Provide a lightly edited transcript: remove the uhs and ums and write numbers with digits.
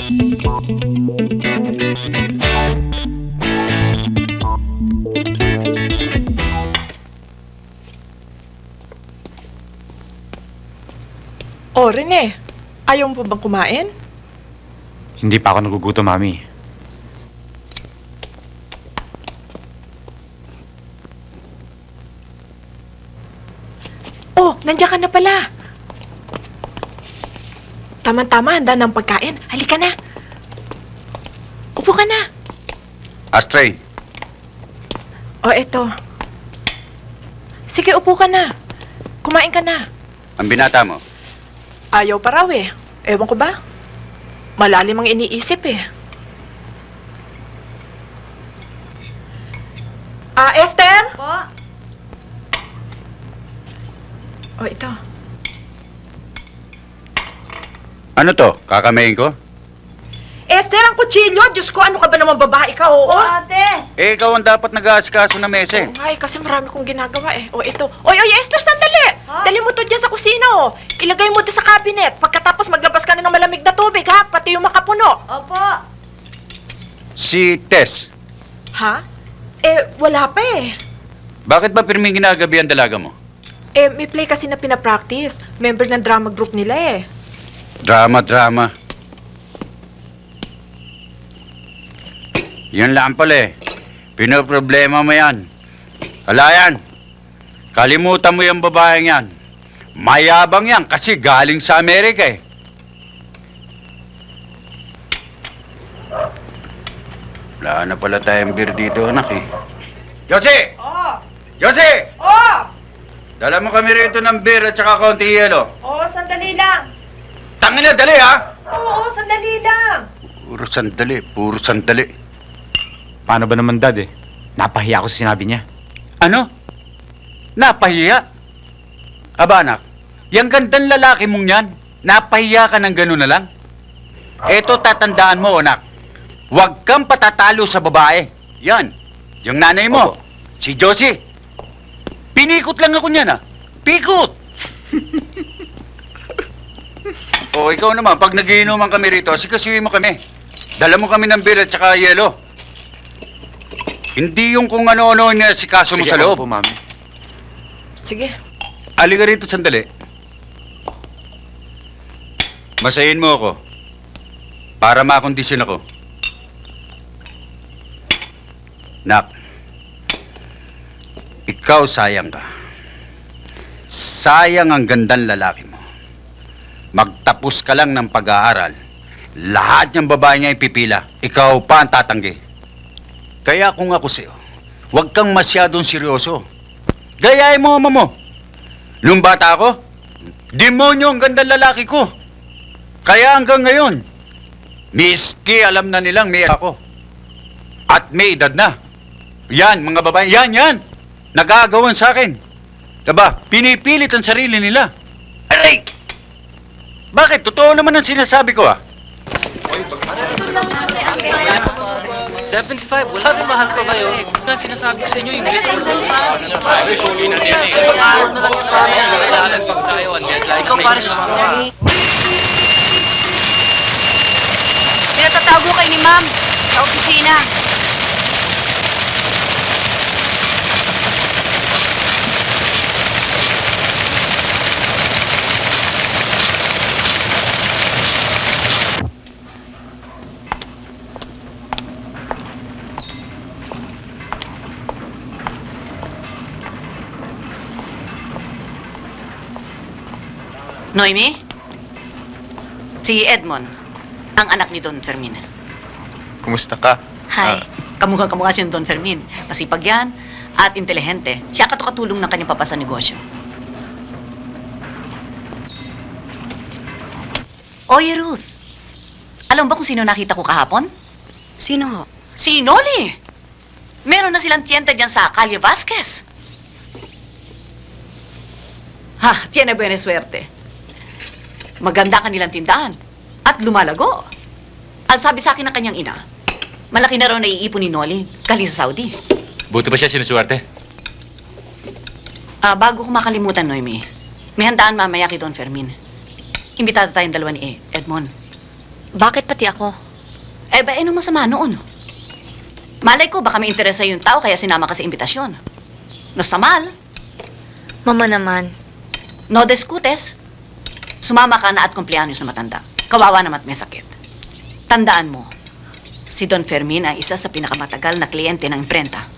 Oh, Rene, ayaw mo pa bang kumain? Hindi pa ako nagugutom, Mami. Oh, nandiyan ka na pala. Tama-tama, handa ng pagkain. Halika na. Upo ka na. Astray, Oh, eto. Sige, upo ka na. Kumain ka na. ang binata mo. Ayaw pa raw eh. Ewan ko ba? Malalim ang iniisip eh. Esther? Po? Oh, ito. Ano to? Kakamayin ko? Esther, ang kutsilyo! Diyos ko, ano ka ba naman babae ka? Oo. Ate! Eh, ikaw ang dapat nag-aasikaso ng mesa. Oo nga eh, kasi marami kong ginagawa eh. Oh, ito. Oy, Esther, sandali! Ha? Dali mo to dyan sa kusina, oh. Ilagay mo to sa cabinet. Pagkatapos maglabas ka na ng malamig na tubig, ha? Pati yung makapuno. Opo! Si Tess, Ha? Wala pa eh. bakit ba pirming ginagabi ang dalaga mo? May play kasi na pinapractice. Member ng drama group nila eh. Drama. Yan lang pala eh. Pinoproblema mo yan. Wala yan. Kalimutan mo yung babaeng yan. Mayabang yan kasi galing sa Amerika eh. Wala na pala tayong beer dito, anak eh. Josie! Oh! Josie! Oh! Dala mo kami rito ng beer at saka konti yelo. Oh, sandali lang. Tangin na, dali ha! Oo, sandali lang. Puro sandali. Paano ba naman, Dad eh? Napahiya ako sa sinabi niya. Ano? Napahiya? Aba anak, yung gandang lalaki mong yan, napahiya ka ng gano'n na lang? Eto tatandaan mo, anak. Huwag kang patatalo sa babae. Yan, yung nanay mo, si Josie. Pinikot lang ako niyan, Pikot! O, ikaw naman, pag nagiinuman kami rito, sikasuhin mo kami. Dala mo kami ng beer at saka yelo. Hindi yung kung ano-ano niya si kaso mo sa loob. Po, Mami. Sige. Halika rito sandali. Masayin mo ako. Para makondisyon ako. Nak, ikaw sayang ka. Sayang ang gandang lalaki mo. Magtapos ka lang ng pag-aaral. Lahat ng babae niya ipipila. Ikaw pa ang tatanggi. Kaya kung ako sa'yo, huwag kang masyadong seryoso. Gayahin mo ama mo. Nung bata ako, demonyo ang gandang lalaki ko. Kaya hanggang ngayon, miski alam na nilang may ako. At may edad na. Yan, mga babae, yan. Nagagawan sa akin. Diba, pinipilit ang sarili nila. Aray! Bakit? Totoo naman ang sinasabi ko, 75, wala rin mahal pa kayo. Nga sinasabi ko sa inyo, yung ikaw para sa Pinatatawag ko kay ni Ma'am sa opisina. Noemi? Si Edmond, ang anak ni Don Fermin. Kumusta ka? Hi. Kamukha-kamukha si Don Fermin. Masipag yan at intelihente. Siya katukatulong ng kanyang papa sa negosyo. Oye, Ruth. Alam ba kung sino nakita ko kahapon? Sino ho? Si Noli. Meron na silang tiyenta dyan sa Calle Vasquez. Ha, tiene buena suerte. Maganda kanilang tindahan. At lumalago. Ang sabi sa akin ng kanyang ina, malaki na raw naiipon ni Noli galing sa Saudi. Buti ba siya sinusuwerte? Bago ko makalimutan, Noemi, may handaan mamaya kay Don Fermin. Imbitado tayong dalawa ni Edmond. Bakit pati ako? Eh, ba, ano masama noon? Malay ko, baka may interesa yung tao, kaya sinama ka sa imbitasyon. No está mal. Mama naman. No discutes. Sumama ka na at kumpleaños na matanda. Kawawa naman at may sakit. Tandaan mo, si Don Fermin ay isa sa pinakamatagal na kliyente ng imprenta.